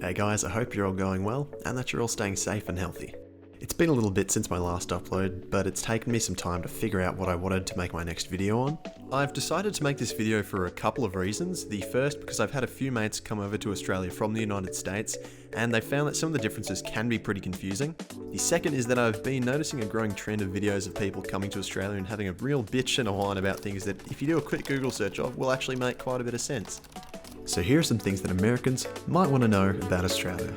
Hey guys, I hope you're all going well and that you're all staying safe and healthy. It's been a little bit since my last upload, but it's taken me some time to figure out what I wanted to make my next video on. I've decided to make this video for a couple of reasons. The first, because I've had a few mates come over to Australia from the United States, and they found that some of the differences can be pretty confusing. The second is that I've been noticing a growing trend of videos of people coming to Australia and having a real bitch and a whine about things that, if you do a quick Google search of, will actually make quite a bit of sense. So here are some things that Americans might want to know about Australia.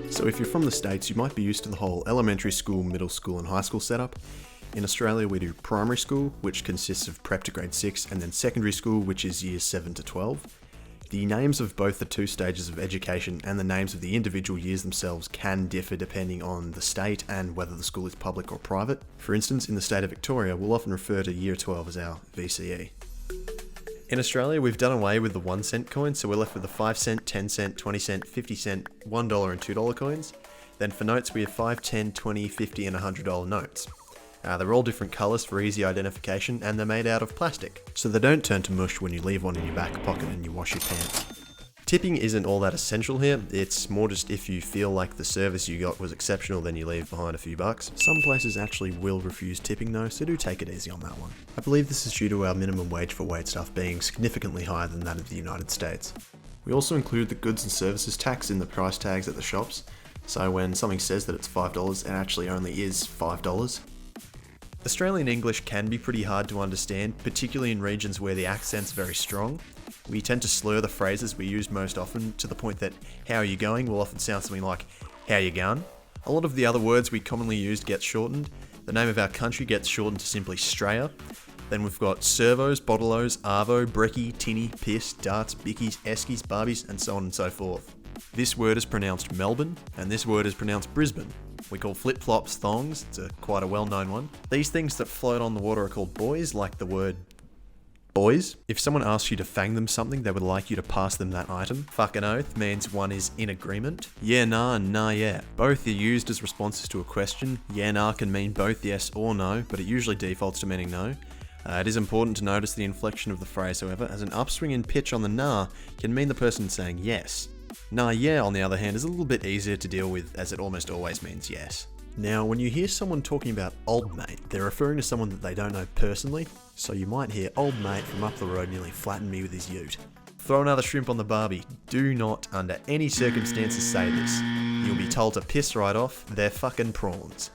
So if you're from the States, you might be used to the whole elementary school, middle school and high school setup. In Australia we do primary school, which consists of prep to grade 6, and then secondary school, which is years 7 to 12. The names of both the two stages of education and the names of the individual years themselves can differ depending on the state and whether the school is public or private. For instance, in the state of Victoria, we'll often refer to year 12 as our VCE. In Australia, we've done away with the 1 cent coin, so we're left with the 5 cent, 10 cent, 20 cent, 50 cent, $1 and $2 coins. Then for notes, we have 5, 10, 20, 50 and $100 notes. They're all different colours for easy identification, and they're made out of plastic, so they don't turn to mush when you leave one in your back pocket and you wash your pants. Tipping isn't all that essential here, it's more just if you feel like the service you got was exceptional, then you leave behind a few bucks. Some places actually will refuse tipping though, so do take it easy on that one. I believe this is due to our minimum wage for waitstaff being significantly higher than that of the United States. We also include the goods and services tax in the price tags at the shops, so when something says that it's $5, it actually only is $5. Australian English can be pretty hard to understand, particularly in regions where the accent's very strong. We tend to slur the phrases we use most often to the point that how are you going will often sound something like how you going. A lot of the other words we commonly use get shortened. The name of our country gets shortened to simply Straya. Then we've got servos, bottle-os, arvo, brekkie, tinny, piss, darts, bickies, eskies, barbies, and so on and so forth. This word is pronounced Melbourne, and this word is pronounced Brisbane. We call flip-flops thongs, it's quite a well-known one. These things that float on the water are called buoys, like the word boys. If someone asks you to fang them something, they would like you to pass them that item. Fucking oath means one is in agreement. Yeah, nah, and nah, yeah. Both are used as responses to a question. Yeah, nah can mean both yes or no, but it usually defaults to meaning no. It is important to notice the inflection of the phrase, however, as an upswing in pitch on the nah can mean the person saying yes. Nah, yeah, on the other hand, is a little bit easier to deal with, as it almost always means yes. Now, when you hear someone talking about old mate, they're referring to someone that they don't know personally, so you might hear old mate from up the road nearly flattened me with his ute. Throw another shrimp on the barbie. Do not, under any circumstances, say this. You'll be told to piss right off, they're fucking prawns.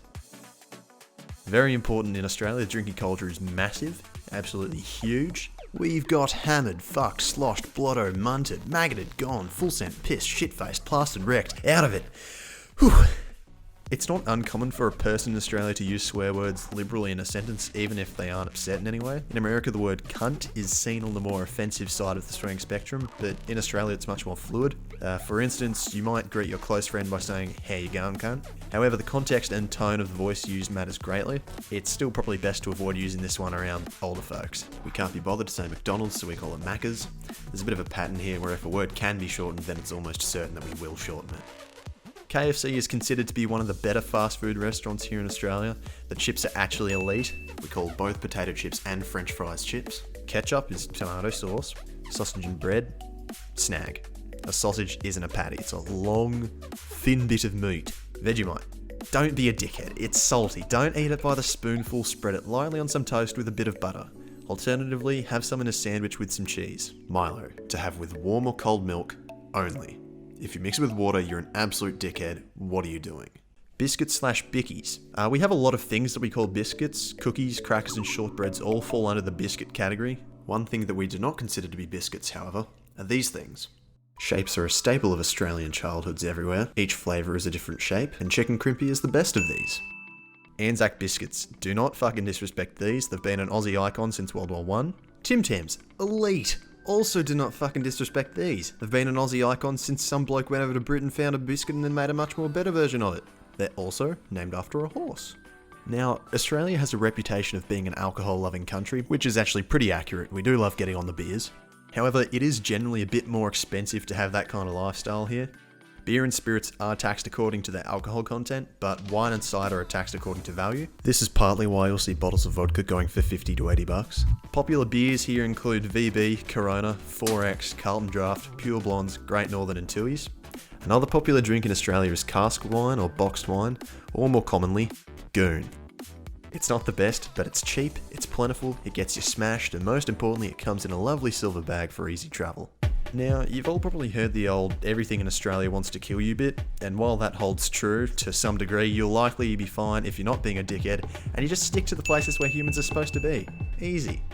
Very important in Australia, the drinking culture is massive, absolutely huge. We've got hammered, fucked, sloshed, blotto, munted, maggoted, gone, full scent, pissed, shit-faced, plastered, wrecked, out of it. Whew. It's not uncommon for a person in Australia to use swear words liberally in a sentence, even if they aren't upset in any way. In America, the word cunt is seen on the more offensive side of the swearing spectrum, but in Australia it's much more fluid. For instance, you might greet your close friend by saying, how you going, cunt? However, the context and tone of the voice used matters greatly. It's still probably best to avoid using this one around older folks. We can't be bothered to say McDonald's, so we call it Macca's. There's a bit of a pattern here where if a word can be shortened, then it's almost certain that we will shorten it. KFC is considered to be one of the better fast food restaurants here in Australia. The chips are actually elite. We call both potato chips and French fries chips. Ketchup is tomato sauce. Sausage and bread, snag. A sausage isn't a patty, it's a long, thin bit of meat. Vegemite. Don't be a dickhead, it's salty. Don't eat it by the spoonful, spread it lightly on some toast with a bit of butter. Alternatively, have some in a sandwich with some cheese. Milo, to have with warm or cold milk only. If you mix it with water, you're an absolute dickhead. What are you doing? Biscuits/bickies. We have a lot of things that we call biscuits. Cookies, crackers and shortbreads all fall under the biscuit category. One thing that we do not consider to be biscuits, however, are these things. Shapes are a staple of Australian childhoods everywhere. Each flavour is a different shape, and chicken crimpy is the best of these. Anzac Biscuits. Do not fucking disrespect these. They've been an Aussie icon since World War I. Tim Tams. Elite. Also do not fucking disrespect these. They've been an Aussie icon since some bloke went over to Britain, found a biscuit and then made a much more better version of it. They're also named after a horse. Now, Australia has a reputation of being an alcohol-loving country, which is actually pretty accurate. We do love getting on the beers. However, it is generally a bit more expensive to have that kind of lifestyle here. Beer and spirits are taxed according to their alcohol content, but wine and cider are taxed according to value. This is partly why you'll see bottles of vodka going for 50 to 80 bucks. Popular beers here include VB, Corona, 4X, Carlton Draft, Pure Blondes, Great Northern and Tooheys. Another popular drink in Australia is cask wine or boxed wine, or more commonly, goon. It's not the best, but it's cheap, it's plentiful, it gets you smashed, and most importantly it comes in a lovely silver bag for easy travel. Now, you've all probably heard the old everything in Australia wants to kill you bit, and while that holds true to some degree, you'll likely be fine if you're not being a dickhead, and you just stick to the places where humans are supposed to be. Easy.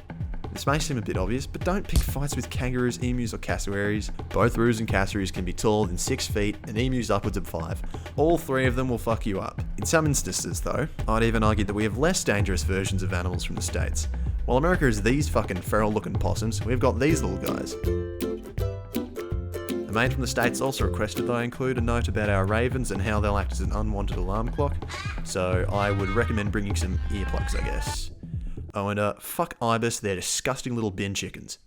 This may seem a bit obvious, but don't pick fights with kangaroos, emus or cassowaries. Both roos and cassowaries can be taller than 6 feet, and emus upwards of 5. All 3 of them will fuck you up. In some instances though, I'd even argue that we have less dangerous versions of animals from the States. While America is these fucking feral looking possums, we've got these little guys. The mate from the States also requested that I include a note about our ravens and how they'll act as an unwanted alarm clock, so I would recommend bringing some earplugs, I guess. Oh, and fuck ibis, they're disgusting little bin chickens.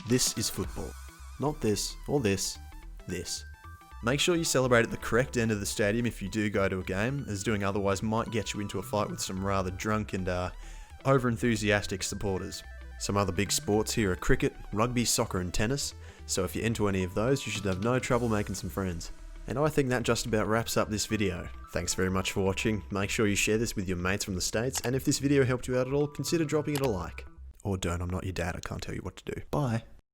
This is football. Not this, or this, this. Make sure you celebrate at the correct end of the stadium if you do go to a game, as doing otherwise might get you into a fight with some rather drunk and over-enthusiastic supporters. Some other big sports here are cricket, rugby, soccer and tennis, so if you're into any of those, you should have no trouble making some friends. And I think that just about wraps up this video. Thanks very much for watching, make sure you share this with your mates from the States, and if this video helped you out at all, consider dropping it a like. Or don't, I'm not your dad, I can't tell you what to do. Bye.